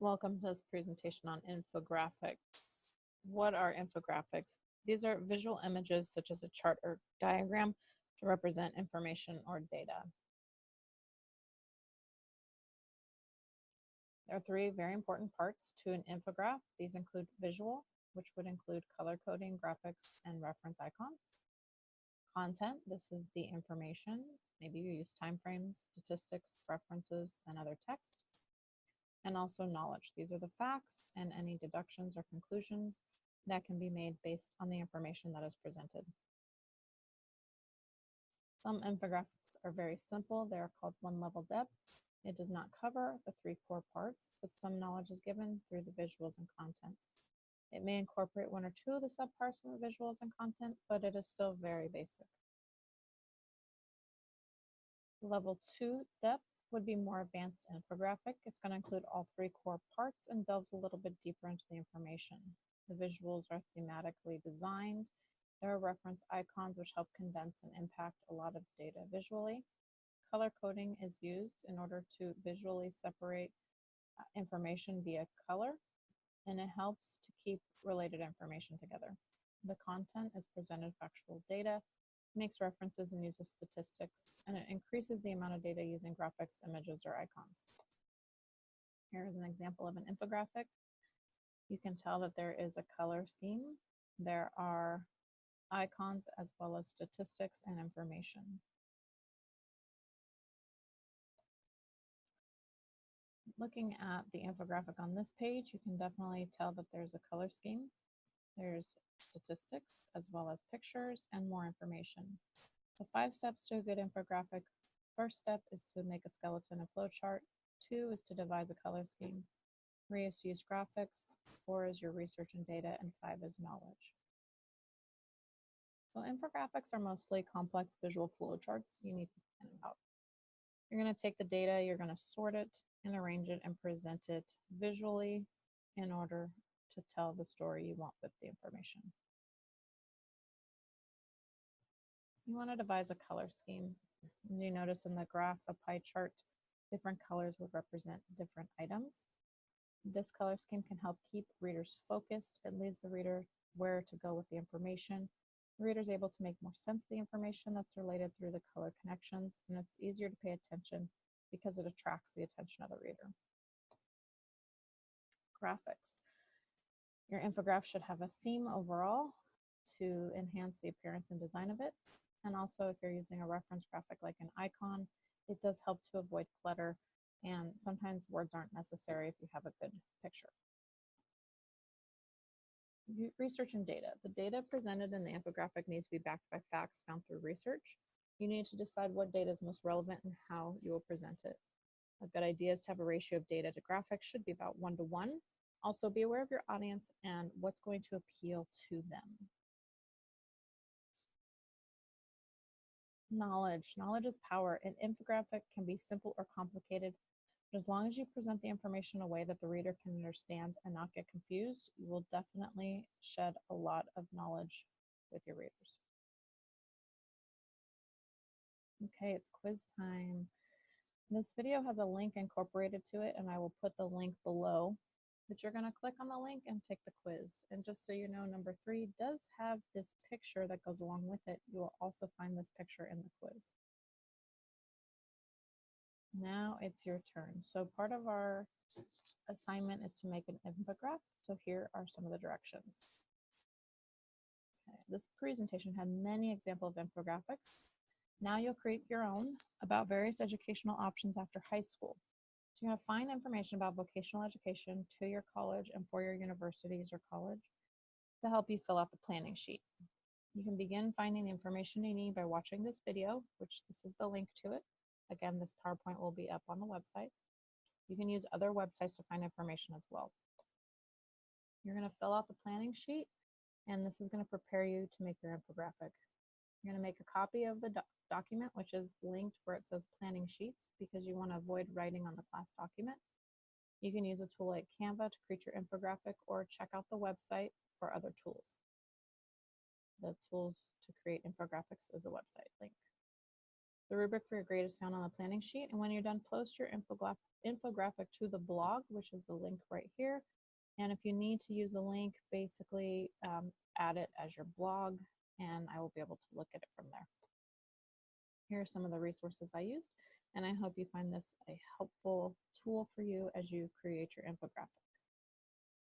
Welcome to this presentation on infographics. What are infographics? These are visual images such as a chart or diagram to represent information or data. There are three very important parts to an infograph. These include visual, which would include color coding, graphics, and reference icons. Content, this is the information. Maybe you use timeframes, statistics, references, and other text. And also knowledge. These are the facts and any deductions or conclusions that can be made based on the information that is presented. Some infographics are very simple. They are called one-level depth. It does not cover the three core parts, so some knowledge is given through the visuals and content. It may incorporate one or two of the subparts from the visuals and content, but it is still very basic. Level 2 depth would be more advanced infographic. It's going to include all three core parts and delves a little bit deeper into the information. The visuals are thematically designed. There are reference icons which help condense and impact a lot of data visually. Color coding is used in order to visually separate information via color, and it helps to keep related information together. The content is presented factual data, makes references and uses statistics, and it increases the amount of data using graphics, images, or icons. Here is an example of an infographic. You can tell that there is a color scheme. There are icons as well as statistics and information. Looking at the infographic on this page, you can definitely tell that there's a color scheme. There's statistics as well as pictures and more information. The 5 steps to a good infographic. First step is to make a skeleton and flowchart. 2 is to devise a color scheme. 3 is to use graphics. 4 is your research and data, and 5 is knowledge. So infographics are mostly complex visual flowcharts you need to plan about. You're going to take the data, you're going to sort it and arrange it and present it visually in order to tell the story you want with the information. You want to devise a color scheme. You notice in the graph, the pie chart, different colors would represent different items. This color scheme can help keep readers focused. It leads the reader where to go with the information. The reader is able to make more sense of the information that's related through the color connections, and it's easier to pay attention because it attracts the attention of the reader. Graphics. Your infograph should have a theme overall to enhance the appearance and design of it. And also, if you're using a reference graphic like an icon, it does help to avoid clutter, and sometimes words aren't necessary if you have a good picture. Research and data. The data presented in the infographic needs to be backed by facts found through research. You need to decide what data is most relevant and how you will present it. A good idea is to have a ratio of data to graphics should be about 1 to 1. Also, be aware of your audience and what's going to appeal to them. Knowledge. Knowledge is power. An infographic can be simple or complicated, but as long as you present the information in a way that the reader can understand and not get confused, you will definitely shed a lot of knowledge with your readers. Okay, it's quiz time. This video has a link incorporated to it, and I will put the link below. But you're going to click on the link and take the quiz. And just so you know, number 3 does have this picture that goes along with it. You will also find this picture in the quiz. Now it's your turn. So part of our assignment is to make an infograph. So here are some of the directions. Okay, this presentation had many examples of infographics. Now you'll create your own about various educational options after high school. So you're going to find information about vocational education to your college and for your universities or college to help you fill out the planning sheet. You can begin finding the information you need by watching this video, which this is the link to it. Again, this PowerPoint will be up on the website. You can use other websites to find information as well. You're going to fill out the planning sheet, and this is going to prepare you to make your infographic. You're going to make a copy of the document, which is linked where it says planning sheets, because you want to avoid writing on the class document. You can use a tool like Canva to create your infographic, or check out the website for other tools. The tools to create infographics is a website link. The rubric for your grade is found on the planning sheet, and when you're done, post your infographic to the blog, which is the link right here. And if you need to use a link, basically add it as your blog, and I will be able to look at it from there. Here are some of the resources I used, and I hope you find this a helpful tool for you as you create your infographic.